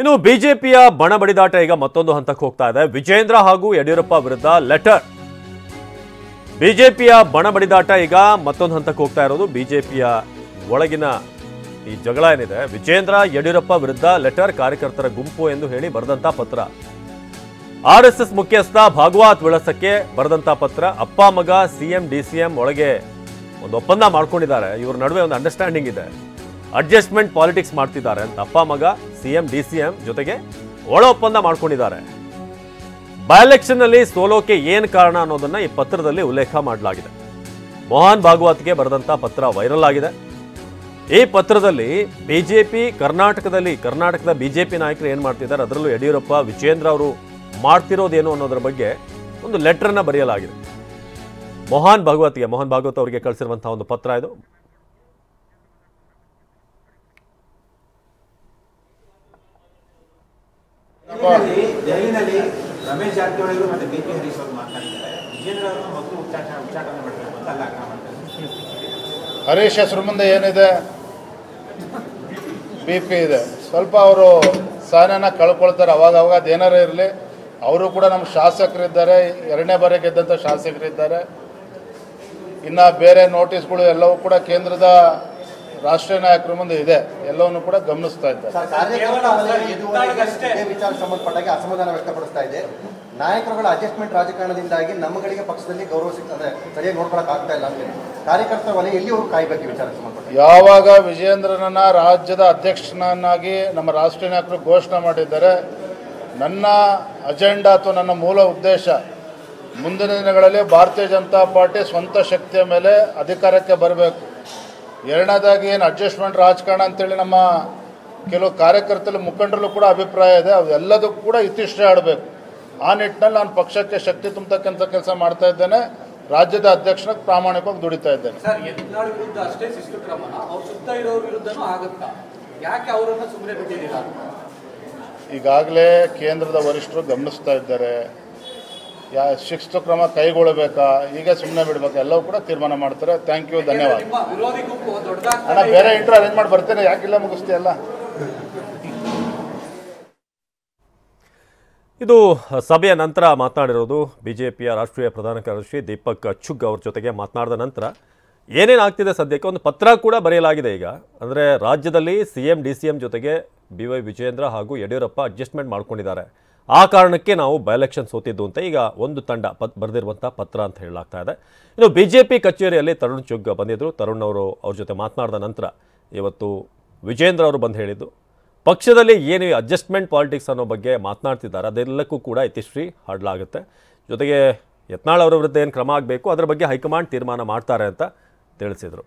ಇನ್ನು ಬಿಜೆಪಿಯ ಬಣ ಬಡಿದಾಟ ಈಗ ಮತ್ತೊಂದು ಹಂತಕ್ಕೆ ಹೋಗ್ತಾ ಇದೆ. ವಿಜೇಂದ್ರ ಹಾಗೂ ಯಡಿಯೂರಪ್ಪ ವಿರುದ್ಧ ಲೆಟರ್. ಬಿಜೆಪಿಯ ಬಣ ಬಡಿದಾಟ ಈಗ ಮತ್ತೊಂದು ಹಂತಕ್ಕೆ ಹೋಗ್ತಾ ಇರೋದು. ಬಿಜೆಪಿಯ ಒಳಗಿನ ಈ ಜಗಳ ಏನಿದೆ, ವಿಜೇಂದ್ರ ಯಡಿಯೂರಪ್ಪ ವಿರುದ್ಧ ಲೆಟರ್, ಕಾರ್ಯಕರ್ತರ ಗುಂಪು ಎಂದು ಹೇಳಿ ಬರೆದಂತ ಪತ್ರ. ಆರ್ಎಸ್ಎಸ್ ಮುಖ್ಯಸ್ಥ ಭಾಗವತ್ ವಿಳಸಕ್ಕೆ ಬರೆದಂತ ಪತ್ರ. ಅಪ್ಪ ಮಗ ಸಿಎಂ ಡಿಸಿಎಂ ಒಳಗೆ ಒಂದು ಒಪ್ಪಂದ ಮಾಡ್ಕೊಂಡಿದ್ದಾರೆ. ಇವ್ರ ನಡುವೆ ಒಂದು ಅಂಡರ್ಸ್ಟ್ಯಾಂಡಿಂಗ್ ಇದೆ. ಅಡ್ಜಸ್ಟ್ಮೆಂಟ್ ಪಾಲಿಟಿಕ್ಸ್ ಮಾಡ್ತಿದ್ದಾರೆ ಅಂತ ಅಪ್ಪ ಮಗ ಸಿಎಂ ಡಿಸಿಎಂ ಜೊತೆಗೆ ಒಳ ಒಪ್ಪಂದ ಮಾಡ್ಕೊಂಡಿದ್ದಾರೆ. ಬೈ ಎಲೆಕ್ಷನ್ ನಲ್ಲಿ ಸೋಲೋಕೆ ಏನ್ ಕಾರಣ ಅನ್ನೋದನ್ನ ಈ ಪತ್ರದಲ್ಲಿ ಉಲ್ಲೇಖ ಮಾಡಲಾಗಿದೆ. ಮೋಹನ್ ಭಾಗವತ್ಗೆ ಬರೆದಂತ ಪತ್ರ ವೈರಲ್ ಆಗಿದೆ. ಈ ಪತ್ರದಲ್ಲಿ ಬಿಜೆಪಿ ಕರ್ನಾಟಕದ ಬಿಜೆಪಿ ನಾಯಕರು ಏನ್ ಮಾಡ್ತಿದ್ದಾರೆ, ಅದರಲ್ಲೂ ಯಡಿಯೂರಪ್ಪ ವಿಜೇಂದ್ರ ಅವರು ಮಾಡ್ತಿರೋದೇನು ಅನ್ನೋದ್ರ ಬಗ್ಗೆ ಒಂದು ಲೆಟರ್ ಅನ್ನ ಬರೆಯಲಾಗಿದೆ. ಮೋಹನ್ ಭಾಗವತ್ ಅವರಿಗೆ ಕಳಿಸಿರುವಂತಹ ಒಂದು ಪತ್ರ ಇದು. ದೆಹಲಿನಲ್ಲಿ ರಮೇಶ್ ಜಾರಕಿಹೊಳಿ ಮತ್ತು ಬಿಪಿ ಹರೀಶ್ ಅವರು ಮಾತನಾಡಿದ್ದಾರೆ. ವಿಜೇಂದ್ರ ಅವರು ಮಕ್ಕಳು ಉಚ್ಚಾಟನೆ ಮಾಡಬೇಕು ಅಂತ ಅಲ್ಲ ಆಗ್ರಹ ಮಾಡ್ತಾರೆ. ಹರೀಶ್ ಹೆಸರು ಮುಂದೆ ಏನಿದೆ, ಬಿಪಿ ಇದೆ. ಸ್ವಲ್ಪ ಅವರು ಸಹನೆನ ಕಳ್ಕೊಳ್ತಾರೆ ಅವಾಗ ಅದೇನಾರು ಇರಲಿ. ಅವರು ಕೂಡ ನಮ್ಮ ಶಾಸಕರಿದ್ದಾರೆ, 2ನೇ ಬಾರಿ ಗೆದ್ದಂಥ ಶಾಸಕರಿದ್ದಾರೆ. ಇನ್ನು ಬೇರೆ ನೋಟಿಸ್ಗಳು ಎಲ್ಲವೂ ಕೂಡ ಕೇಂದ್ರದ ರಾಷ್ಟ್ರೀಯ ನಾಯಕರ ಮುಂದೆ ಇದೆ, ಎಲ್ಲವನ್ನು ಕೂಡ ಗಮನಿಸ್ತಾ ಇದ್ದಾರೆ. ವಿಚಾರ ಸಂಬಂಧಪಟ್ಟಾಗ ಅಸಮಾಧಾನ ವ್ಯಕ್ತಪಡಿಸ್ತಾ ಇದೆ. ನಾಯಕರುಗಳ ಅಡ್ಜಸ್ಟ್ಮೆಂಟ್ ರಾಜಕಾರಣದಿಂದಾಗಿ ನಮ್ಮಗಳಿಗೆ ಪಕ್ಷದಲ್ಲಿ ಗೌರವ ಸಿಗ್ತದೆ, ಸರಿಯಾಗಿ ನೋಡ್ಕೊಳಕ್ ಆಗ್ತಾ ಇಲ್ಲ ಅಂತ ಕಾರ್ಯಕರ್ತರ ವಲಯ ಎಲ್ಲಿವರೆಗೂ ಕಾಯ್ಬೇಕು ವಿಚಾರ ಸಂಬಂಧಪಟ್ಟ. ಯಾವಾಗ ವಿಜೇಂದ್ರನನ್ನ ರಾಜ್ಯದ ಅಧ್ಯಕ್ಷನನ್ನಾಗಿ ನಮ್ಮ ರಾಷ್ಟ್ರೀಯ ನಾಯಕರು ಘೋಷಣೆ ಮಾಡಿದ್ದಾರೆ, ನನ್ನ ಅಜೆಂಡಾ ಅಥವಾ ನನ್ನ ಮೂಲ ಉದ್ದೇಶ ಮುಂದಿನ ದಿನಗಳಲ್ಲಿ ಭಾರತೀಯ ಜನತಾ ಪಾರ್ಟಿ ಸ್ವಂತ ಶಕ್ತಿಯ ಮೇಲೆ ಅಧಿಕಾರಕ್ಕೆ ಬರಬೇಕು. ಎರಡನೇದಾಗಿ ಏನು ಅಡ್ಜಸ್ಟ್ಮೆಂಟ್ ರಾಜಕಾರಣ ಅಂತೇಳಿ ನಮ್ಮ ಕೆಲವು ಕಾರ್ಯಕರ್ತರು ಮುಖಂಡರಲ್ಲೂ ಕೂಡ ಅಭಿಪ್ರಾಯ ಇದೆ, ಅವೆಲ್ಲದಕ್ಕೂ ಕೂಡ ಇತಿಶ್ರೀ ಆಡಬೇಕು. ಆ ನಿಟ್ಟಿನಲ್ಲಿ ನಾನು ಪಕ್ಷಕ್ಕೆ ಶಕ್ತಿ ತುಂಬತಕ್ಕಂಥ ಕೆಲಸ ಮಾಡ್ತಾ ಇದ್ದೇನೆ. ರಾಜ್ಯದ ಅಧ್ಯಕ್ಷನ ಪ್ರಾಮಾಣಿಕವಾಗಿ ದುಡಿತಾ ಇದ್ದೇನೆ. ಸರ್, ಯತ್ನಾಳ್ ವಿರುದ್ಧ ಅಷ್ಟೇ ಶಿಸ್ತು ಕ್ರಮ, ಅವ್ರ ಸುತ್ತ ಇರೋರ ವಿರುದ್ಧನೂ ಆಗುತ್ತಾ? ಯಾಕೆ ಅವರನ್ನು ಸುಮ್ಮನೆ ಬಿಟ್ಟಿದ್ದೀರಾ? ಈಗಾಗಲೇ ಕೇಂದ್ರದ ವರಿಷ್ಠರು ಗಮನಿಸ್ತಾ ಇದ್ದಾರೆ. ಶಿಸ್ತು ಕ್ರಮ ಕೈಗೊಳ್ಳಬೇಕಾ, ಈಗ ಸುಮ್ಮನೆ ಬಿಡಬೇಕಾ, ಎಲ್ಲವೂ ಕೂಡ ತೀರ್ಮಾನ ಮಾಡ್ತಾರೆ. ಥ್ಯಾಂಕ್ ಯು, ಧನ್ಯವಾದ. ವಿರೋಧಿ ಗುಂಪು ಅಣ್ಣ, ಬೇರೆ ಇಂಟ್ರೂ ಅರೇಂಜ್ ಮಾಡಿ ಬರ್ತೇನೆ, ಯಾಕಿಲ್ಲ ಮುಗಿಸ್ತೀಯಲ್ಲ. ಇದು ಸಭೆಯ ನಂತರ ಮಾತನಾಡಿರೋದು ಬಿಜೆಪಿಯ ರಾಷ್ಟ್ರೀಯ ಪ್ರಧಾನ ಕಾರ್ಯದರ್ಶಿ ದೀಪಕ್ ಅಚ್ಚುಗ್ ಅವ್ರ ಜೊತೆಗೆ ಮಾತನಾಡಿದ ನಂತರ ಏನೇನಾಗ್ತಿದೆ ಸದ್ಯಕ್ಕೆ ಒಂದು ಪತ್ರ ಕೂಡ ಬರೆಯಲಾಗಿದೆ. ಈಗ ಅಂದರೆ ರಾಜ್ಯದಲ್ಲಿ ಸಿಎಂ ಡಿಸಿಎಂ ಜೊತೆಗೆ BY ವಿಜೇಂದ್ರ ಹಾಗೂ ಯಡಿಯೂರಪ್ಪ ಅಡ್ಜಸ್ಟ್ಮೆಂಟ್ ಮಾಡ್ಕೊಂಡಿದ್ದಾರೆ. ಆ ಕಾರಣಕ್ಕೆ ನಾವು ಬೈ ಎಲೆಕ್ಷನ್ ಸೋತಿದ್ದು ಅಂತ ಈಗ ಒಂದು ತಂಡ ಬರೆದಿರುವಂಥ ಪತ್ರ ಅಂತ ಹೇಳಲಾಗ್ತಾ ಇದೆ. ಇನ್ನು ಬಿಜೆಪಿ ಕಚೇರಿಯಲ್ಲಿ ತರುಣ್ ಚುಗ್ ಬಂದಿದ್ದರು. ತರುಣ್ ಅವರು ಅವ್ರ ಜೊತೆ ಮಾತನಾಡಿದ ನಂತರ ಇವತ್ತು ವಿಜೇಂದ್ರ ಅವರು ಬಂದು ಹೇಳಿದ್ದು, ಪಕ್ಷದಲ್ಲಿ ಏನು ಅಡ್ಜಸ್ಟ್ಮೆಂಟ್ ಪಾಲಿಟಿಕ್ಸ್ ಅನ್ನೋ ಬಗ್ಗೆ ಮಾತನಾಡ್ತಿದ್ದಾರೆ ಅದೆಲ್ಲಕ್ಕೂ ಕೂಡ ಇತಿಶ್ರೀ ಹಾಡಲಾಗುತ್ತೆ. ಜೊತೆಗೆ ಯತ್ನಾಳ್ ಅವರ ವಿರುದ್ಧ ಏನು ಕ್ರಮ ಆಗಬೇಕು ಅದರ ಬಗ್ಗೆ ಹೈಕಮಾಂಡ್ ತೀರ್ಮಾನ ಮಾಡ್ತಾರೆ ಅಂತ ತಿಳಿಸಿದರು.